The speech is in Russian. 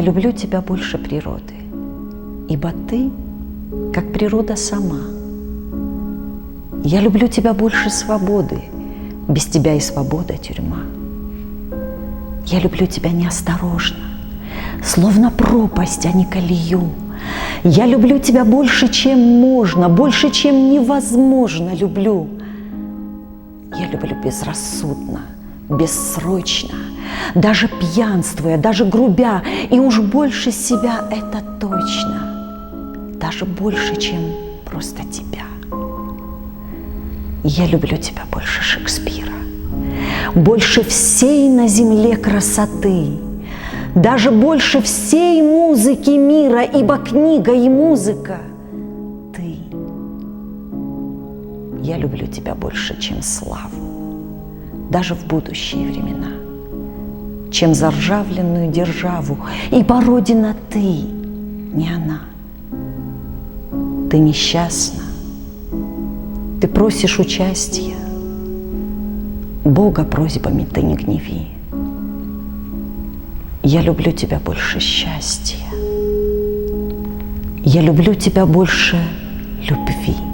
Я люблю тебя больше природы, ибо ты, как природа сама. Я люблю тебя больше свободы, без тебя и свобода тюрьма. Я люблю тебя неосторожно, словно пропасть, а не колею. Я люблю тебя больше, чем можно, больше, чем невозможно люблю. Я люблю безрассудно, бессрочно, даже пьянствуя, даже грубя, и уж больше себя это точно, даже больше, чем просто тебя. Я люблю тебя больше Шекспира, больше всей на земле красоты, даже больше всей музыки мира, ибо книга и музыка – ты. Я люблю тебя больше, чем славу, даже в будущие времена, чем заржавленную державу, ибо Родина ты, не она. Ты несчастна, ты просишь участия, Бога просьбами ты не гневи. Я люблю тебя больше счастья, я люблю тебя больше любви.